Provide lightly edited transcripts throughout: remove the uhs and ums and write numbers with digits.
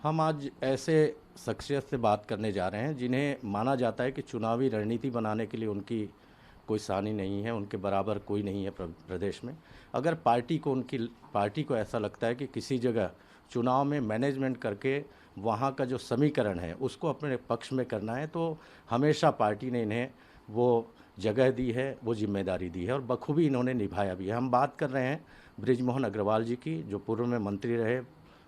हम आज ऐसे शख्सियत से बात करने जा रहे हैं जिन्हें माना जाता है कि चुनावी रणनीति बनाने के लिए उनकी कोई सानी नहीं है, उनके बराबर कोई नहीं है प्रदेश में। अगर पार्टी को ऐसा लगता है कि किसी जगह चुनाव में मैनेजमेंट करके वहाँ का जो समीकरण है उसको अपने पक्ष में करना है, तो हमेशा पार्टी ने इन्हें वो जगह दी है, वो जिम्मेदारी दी है और बखूबी इन्होंने निभाया भी है। हम बात कर रहे हैं बृजमोहन अग्रवाल जी की, जो पूर्व में मंत्री रहे,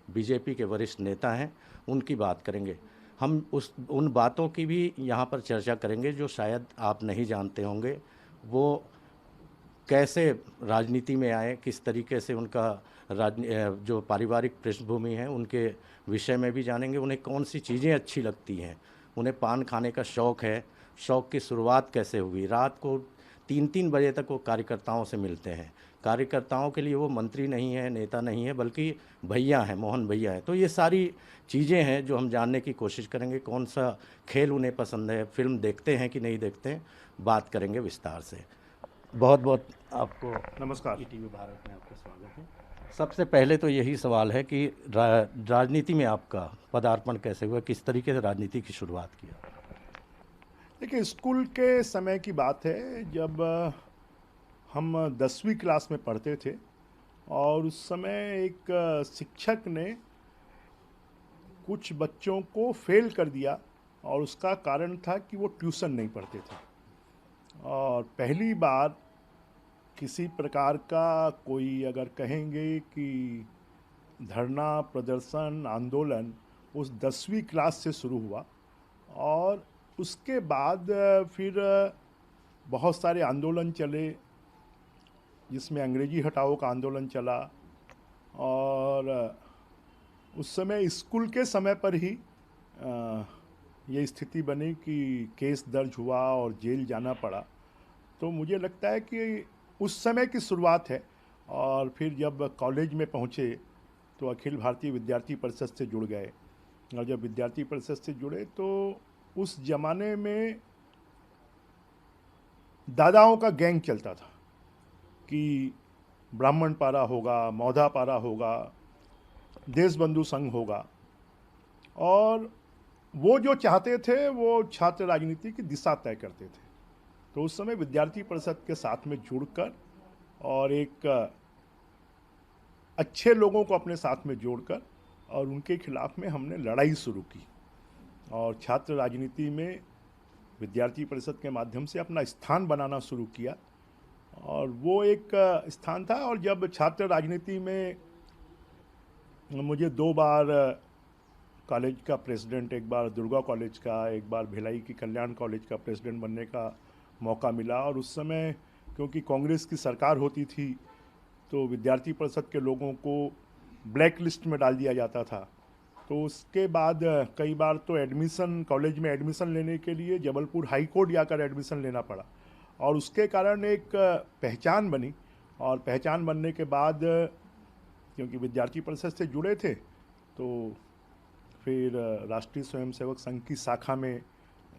बीजेपी के वरिष्ठ नेता हैं। उनकी बात करेंगे हम, उन बातों की भी यहाँ पर चर्चा करेंगे जो शायद आप नहीं जानते होंगे। वो कैसे राजनीति में आए, किस तरीके से उनका जो पारिवारिक पृष्ठभूमि है उनके विषय में भी जानेंगे। उन्हें कौन सी चीज़ें अच्छी लगती हैं, उन्हें पान खाने का शौक़ है, शौक़ की शुरुआत कैसे हुई। रात को 3-3 बजे तक वो कार्यकर्ताओं से मिलते हैं। कार्यकर्ताओं के लिए वो मंत्री नहीं है, नेता नहीं है, बल्कि भैया हैं, मोहन भैया हैं। तो ये सारी चीज़ें हैं जो हम जानने की कोशिश करेंगे। कौन सा खेल उन्हें पसंद है, फिल्म देखते हैं कि नहीं देखते हैं, बात करेंगे विस्तार से। बहुत बहुत आपको नमस्कार। ईटीवी भारत में आपका स्वागत है। सबसे पहले तो यही सवाल है कि राजनीति में आपका पदार्पण कैसे हुआ, किस तरीके से राजनीति की शुरुआत किया। देखिए, स्कूल के समय की बात है जब हम 10वीं क्लास में पढ़ते थे और उस समय एक शिक्षक ने कुछ बच्चों को फेल कर दिया और उसका कारण था कि वो ट्यूशन नहीं पढ़ते थे। और पहली बार किसी प्रकार का कोई अगर कहेंगे कि धरना प्रदर्शन आंदोलन उस 10वीं क्लास से शुरू हुआ और उसके बाद फिर बहुत सारे आंदोलन चले, जिसमें अंग्रेजी हटाओ का आंदोलन चला। और उस समय स्कूल के समय पर ही ये स्थिति बनी कि केस दर्ज हुआ और जेल जाना पड़ा। तो मुझे लगता है कि उस समय की शुरुआत है। और फिर जब कॉलेज में पहुँचे तो अखिल भारतीय विद्यार्थी परिषद से जुड़ गए और जब विद्यार्थी परिषद से जुड़े तो उस जमाने में दादाओं का गैंग चलता था कि ब्राह्मण पारा होगा, मौधा पारा होगा, देशबंधु संघ होगा। और वो जो चाहते थे वो छात्र राजनीति की दिशा तय करते थे। तो उस समय विद्यार्थी परिषद के साथ में जुड़कर और एक अच्छे लोगों को अपने साथ में जोड़कर और उनके खिलाफ में हमने लड़ाई शुरू की और छात्र राजनीति में विद्यार्थी परिषद के माध्यम से अपना स्थान बनाना शुरू किया। और वो एक स्थान था। और जब छात्र राजनीति में मुझे 2 बार कॉलेज का प्रेसिडेंट, एक बार दुर्गा कॉलेज का, एक बार भिलाई की कल्याण कॉलेज का प्रेसिडेंट बनने का मौका मिला। और उस समय क्योंकि कांग्रेस की सरकार होती थी तो विद्यार्थी परिषद के लोगों को ब्लैक लिस्ट में डाल दिया जाता था। तो उसके बाद कई बार तो एडमिशन, कॉलेज में एडमिशन लेने के लिए जबलपुर हाई कोर्ट जाकर एडमिशन लेना पड़ा। और उसके कारण एक पहचान बनी। और पहचान बनने के बाद क्योंकि विद्यार्थी परिषद से जुड़े थे तो फिर राष्ट्रीय स्वयंसेवक संघ की शाखा में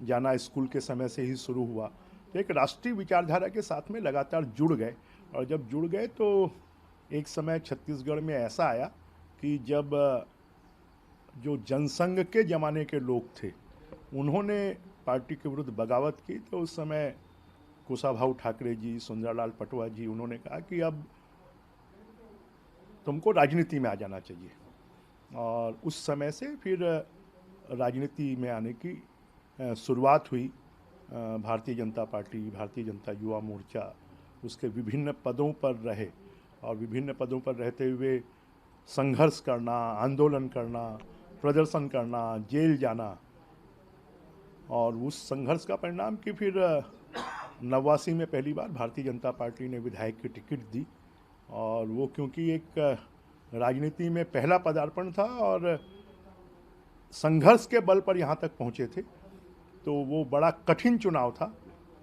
जाना स्कूल के समय से ही शुरू हुआ। तो एक राष्ट्रीय विचारधारा के साथ में लगातार जुड़ गए। और जब जुड़ गए तो एक समय छत्तीसगढ़ में ऐसा आया कि जब जो जनसंघ के ज़माने के लोग थे उन्होंने पार्टी के विरुद्ध बगावत की। तो उस समय कुशाभाऊ ठाकरे जी, सुंदरलाल पटवा जी, उन्होंने कहा कि अब तुमको राजनीति में आ जाना चाहिए। और उस समय से फिर राजनीति में आने की शुरुआत हुई। भारतीय जनता पार्टी, भारतीय जनता युवा मोर्चा, उसके विभिन्न पदों पर रहे और विभिन्न पदों पर रहते हुए संघर्ष करना, आंदोलन करना, प्रदर्शन करना, जेल जाना। और उस संघर्ष का परिणाम कि फिर 89 में पहली बार भारतीय जनता पार्टी ने विधायक की टिकट दी। और वो क्योंकि एक राजनीति में पहला पदार्पण था और संघर्ष के बल पर यहाँ तक पहुँचे थे तो वो बड़ा कठिन चुनाव था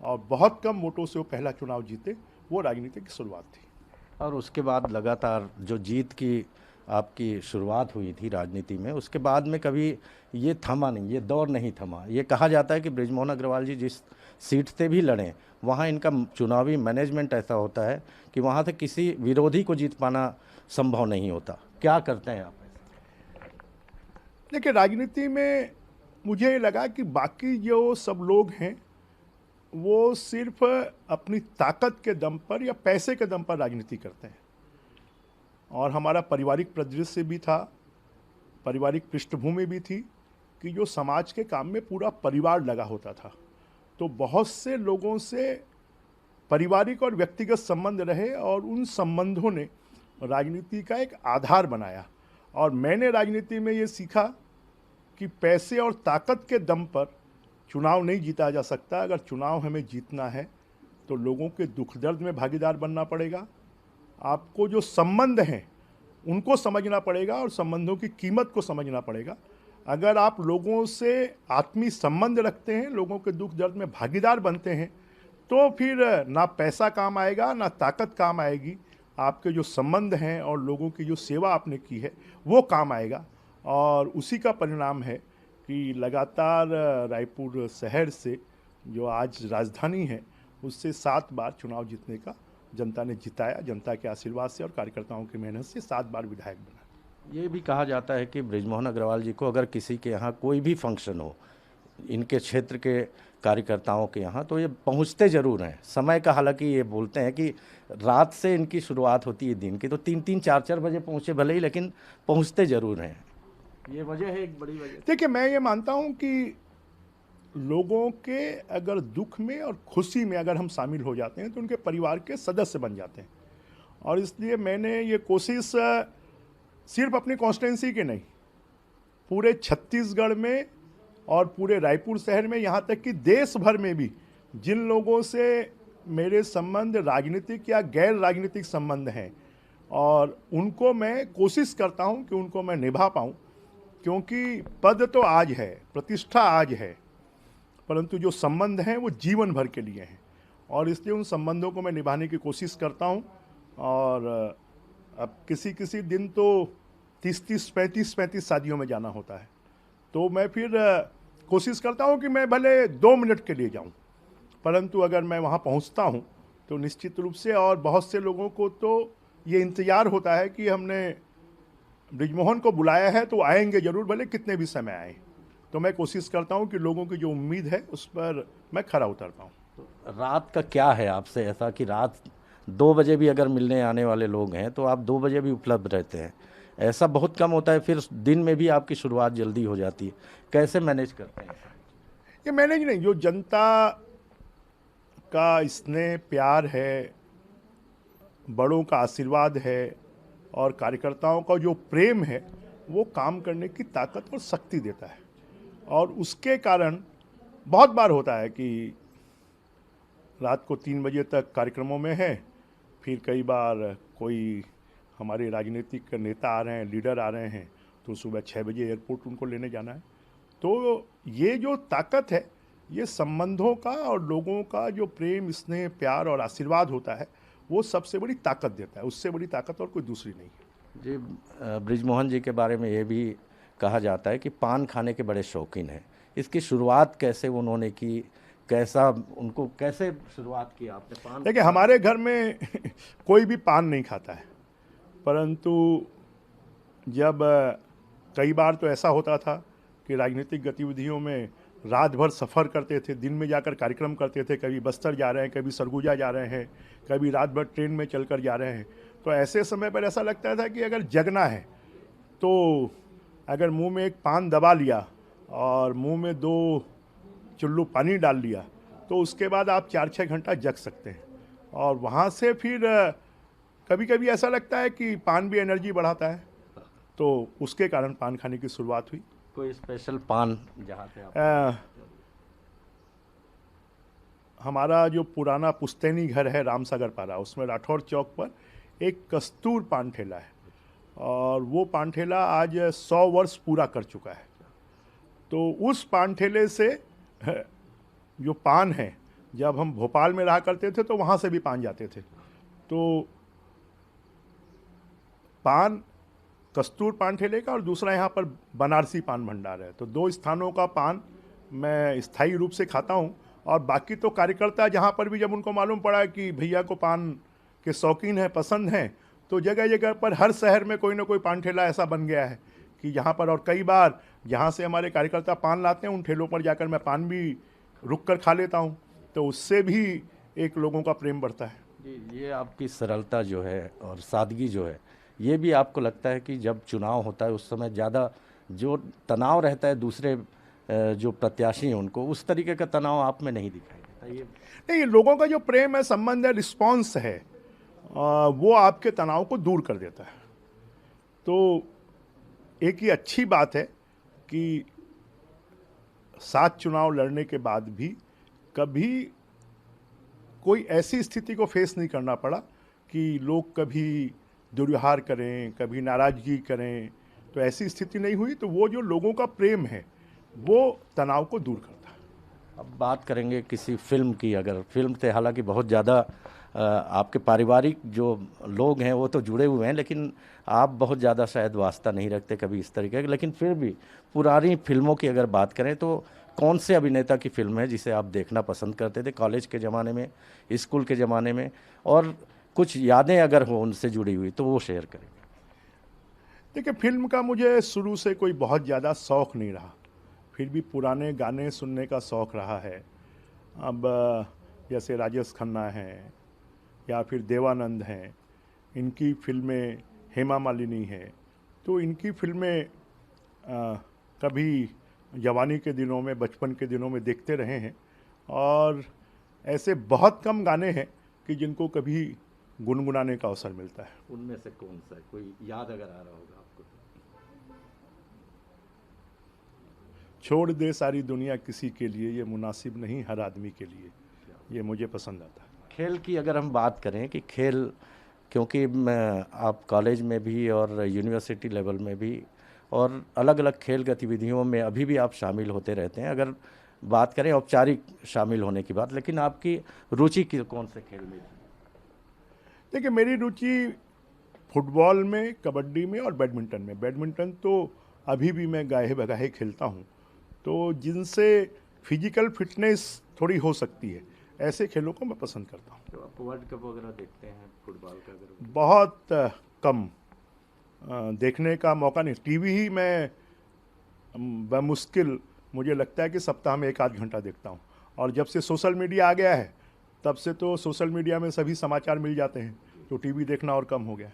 और बहुत कम वोटों से वो पहला चुनाव जीते। वो राजनीति की शुरुआत थी। और उसके बाद लगातार जो जीत की आपकी शुरुआत हुई थी राजनीति में, उसके बाद में कभी ये थमा नहीं, ये दौर नहीं थमा। ये कहा जाता है कि बृजमोहन अग्रवाल जी जिस सीट से भी लड़ें वहाँ इनका चुनावी मैनेजमेंट ऐसा होता है कि वहाँ से किसी विरोधी को जीत पाना संभव नहीं होता। क्या करते हैं आप? देखिए, राजनीति में मुझे ये लगा कि बाकी जो सब लोग हैं वो सिर्फ अपनी ताकत के दम पर या पैसे के दम पर राजनीति करते हैं, और हमारा पारिवारिक परिदृश्य भी था, पारिवारिक पृष्ठभूमि भी थी कि जो समाज के काम में पूरा परिवार लगा होता था। तो बहुत से लोगों से पारिवारिक और व्यक्तिगत संबंध रहे और उन संबंधों ने राजनीति का एक आधार बनाया। और मैंने राजनीति में ये सीखा कि पैसे और ताकत के दम पर चुनाव नहीं जीता जा सकता। अगर चुनाव हमें जीतना है तो लोगों के दुख दर्द में भागीदार बनना पड़ेगा, आपको जो संबंध हैं उनको समझना पड़ेगा और संबंधों की कीमत को समझना पड़ेगा। अगर आप लोगों से आत्मीय संबंध रखते हैं, लोगों के दुख दर्द में भागीदार बनते हैं, तो फिर ना पैसा काम आएगा ना ताकत काम आएगी, आपके जो संबंध हैं और लोगों की जो सेवा आपने की है वो काम आएगा। और उसी का परिणाम है कि लगातार रायपुर शहर से जो आज राजधानी है उससे 7 बार चुनाव जीतने का जनता ने जिताया। जनता के आशीर्वाद से और कार्यकर्ताओं की मेहनत से 7 बार विधायक बना। ये भी कहा जाता है कि बृजमोहन अग्रवाल जी को अगर किसी के यहाँ कोई भी फंक्शन हो, इनके क्षेत्र के कार्यकर्ताओं के यहाँ, तो ये पहुँचते ज़रूर हैं समय का। हालांकि ये बोलते हैं कि रात से इनकी शुरुआत होती है दिन की, तो 3-3 4-4 बजे पहुँचे भले ही, लेकिन पहुँचते ज़रूर हैं। ये वजह है, एक बड़ी वजह। देखिए, मैं ये मानता हूँ कि लोगों के अगर दुख में और खुशी में अगर हम शामिल हो जाते हैं तो उनके परिवार के सदस्य बन जाते हैं। और इसलिए मैंने ये कोशिश सिर्फ अपनी कॉन्स्टिट्यूंसी के नहीं, पूरे छत्तीसगढ़ में और पूरे रायपुर शहर में, यहाँ तक कि देश भर में भी जिन लोगों से मेरे संबंध राजनीतिक या गैर राजनीतिक संबंध हैं, और उनको मैं कोशिश करता हूँ कि उनको मैं निभा पाऊँ। क्योंकि पद तो आज है, प्रतिष्ठा आज है, परंतु जो संबंध हैं वो जीवन भर के लिए हैं, और इसलिए उन संबंधों को मैं निभाने की कोशिश करता हूँ। और अब किसी दिन तो 30-30, 35-35 शादियों में जाना होता है, तो मैं फिर कोशिश करता हूँ कि मैं भले 2 मिनट के लिए जाऊँ, परंतु अगर मैं वहाँ पहुँचता हूँ तो निश्चित रूप से, और बहुत से लोगों को तो ये इंतज़ार होता है कि हमने बृजमोहन को बुलाया है तो आएंगे ज़रूर, भले कितने भी समय आए। तो मैं कोशिश करता हूँ कि लोगों की जो उम्मीद है उस पर मैं खरा उतरता हूँ। तो रात का क्या है आपसे ऐसा कि रात 2 बजे भी अगर मिलने आने वाले लोग हैं तो आप 2 बजे भी उपलब्ध रहते हैं? ऐसा बहुत कम होता है, फिर दिन में भी आपकी शुरुआत जल्दी हो जाती है, कैसे मैनेज करते हैं? ये मैनेज नहीं, जो जनता का स्नेह प्यार है, बड़ों का आशीर्वाद है और कार्यकर्ताओं का जो प्रेम है, वो काम करने की ताकत और शक्ति देता है। और उसके कारण बहुत बार होता है कि रात को 3 बजे तक कार्यक्रमों में है, फिर कई बार कोई हमारे राजनीतिक नेता आ रहे हैं, लीडर आ रहे हैं, तो सुबह 6 बजे एयरपोर्ट उनको लेने जाना है। तो ये जो ताकत है, ये संबंधों का और लोगों का जो प्रेम, स्नेह, प्यार और आशीर्वाद होता है, वो सबसे बड़ी ताकत देता है। उससे बड़ी ताकत और कोई दूसरी नहीं है। जी, बृजमोहन जी के बारे में ये भी कहा जाता है कि पान खाने के बड़े शौकीन हैं। इसकी शुरुआत कैसे उन्होंने की, कैसे शुरुआत की आपने पान? देखिए, हमारे घर में कोई भी पान नहीं खाता है, परंतु जब कई बार तो ऐसा होता था कि राजनीतिक गतिविधियों में रात भर सफ़र करते थे, दिन में जाकर कार्यक्रम करते थे, कभी बस्तर जा रहे हैं, कभी सरगुजा जा रहे हैं, कभी रात भर ट्रेन में चलकर जा रहे हैं। तो ऐसे समय पर ऐसा लगता था कि अगर जगना है तो अगर मुंह में एक पान दबा लिया और मुंह में 2 चुल्लू पानी डाल लिया तो उसके बाद आप 4-6 घंटा जग सकते हैं। और वहाँ से फिर कभी कभी ऐसा लगता है कि पान भी एनर्जी बढ़ाता है, तो उसके कारण पान खाने की शुरुआत हुई। कोई स्पेशल पान जहाँ पे आप? हमारा जो पुराना पुश्तैनी घर है रामसागर पारा, उसमें राठौर चौक पर एक कस्तूर पान ठेला है, और वो पान ठेला आज 100 वर्ष पूरा कर चुका है। तो उस पान ठेले से जो पान है, जब हम भोपाल में रहा करते थे तो वहाँ से भी पान जाते थे। तो पान कस्तूर पान ठेले का और दूसरा यहाँ पर बनारसी पान भंडार है, तो 2 स्थानों का पान मैं स्थायी रूप से खाता हूँ। और बाकी तो कार्यकर्ता जहाँ पर भी जब उनको मालूम पड़ा कि भैया को पान के शौकीन हैं, पसंद हैं, तो जगह जगह पर हर शहर में कोई ना कोई पान ठेला ऐसा बन गया है कि जहाँ पर, और कई बार जहाँ से हमारे कार्यकर्ता पान लाते हैं उन ठेलों पर जाकर मैं पान भी रुक कर खा लेता हूँ, तो उससे भी एक लोगों का प्रेम बढ़ता है। जी, ये आपकी सरलता जो है और सादगी जो है, ये भी आपको लगता है कि जब चुनाव होता है उस समय ज़्यादा जो तनाव रहता है दूसरे जो प्रत्याशी हैं उनको, उस तरीके का तनाव आप में नहीं दिखाई देता ये? नहीं, लोगों का जो प्रेम है, संबंध है, रिस्पॉन्स है, वो आपके तनाव को दूर कर देता है। तो एक ही अच्छी बात है कि 7 चुनाव लड़ने के बाद भी कभी कोई ऐसी स्थिति को फेस नहीं करना पड़ा कि लोग कभी दुर्व्यवहार करें, कभी नाराज़गी करें, तो ऐसी स्थिति नहीं हुई। तो वो जो लोगों का प्रेम है वो तनाव को दूर करता है। अब बात करेंगे किसी फिल्म की, अगर फिल्म से हालांकि बहुत ज़्यादा आपके पारिवारिक जो लोग हैं वो तो जुड़े हुए हैं, लेकिन आप बहुत ज़्यादा शायद वास्ता नहीं रखते कभी इस तरीके का, लेकिन फिर भी पुरानी फिल्मों की अगर बात करें तो कौन से अभिनेता की फिल्म है जिसे आप देखना पसंद करते थे कॉलेज के ज़माने में, स्कूल के ज़माने में, और कुछ यादें अगर हो उनसे जुड़ी हुई तो वो शेयर करें? देखिए, फिल्म का मुझे शुरू से कोई बहुत ज़्यादा शौक़ नहीं रहा, फिर भी पुराने गाने सुनने का शौक़ रहा है। अब जैसे राजेश खन्ना हैं या फिर देवानंद हैं, इनकी फिल्में, हेमा मालिनी हैं, तो इनकी फिल्में कभी जवानी के दिनों में, बचपन के दिनों में देखते रहे हैं। और ऐसे बहुत कम गाने हैं कि जिनको कभी गुनगुनाने का अवसर मिलता है। उनमें से कौन सा कोई याद अगर आ रहा होगा आपको? छोड़ दे सारी दुनिया किसी के लिए, ये मुनासिब नहीं हर आदमी के लिए, ये मुझे पसंद आता है। खेल की अगर हम बात करें कि खेल, क्योंकि आप कॉलेज में भी और यूनिवर्सिटी लेवल में भी और अलग अलग खेल गतिविधियों में अभी भी आप शामिल होते रहते हैं, अगर बात करें औपचारिक शामिल होने की बात, लेकिन आपकी रुचि की कौन से खेल में? देखिए, मेरी रुचि फुटबॉल में, कबड्डी में और बैडमिंटन में। बैडमिंटन तो अभी भी मैं गाहे बगाहे खेलता हूँ, तो जिनसे फिजिकल फिटनेस थोड़ी हो सकती है, ऐसे खेलों को मैं पसंद करता हूँ। तो आप वर्ल्ड कप वगैरह देखते हैं फुटबॉल का? अगर बहुत कम देखने का मौका नहीं, टीवी ही मैं बमुश्किल, मुझे लगता है कि सप्ताह में 1 आध घंटा देखता हूँ। और जब से सोशल मीडिया आ गया है, तब से तो सोशल मीडिया में सभी समाचार मिल जाते हैं, तो टीवी देखना और कम हो गया है।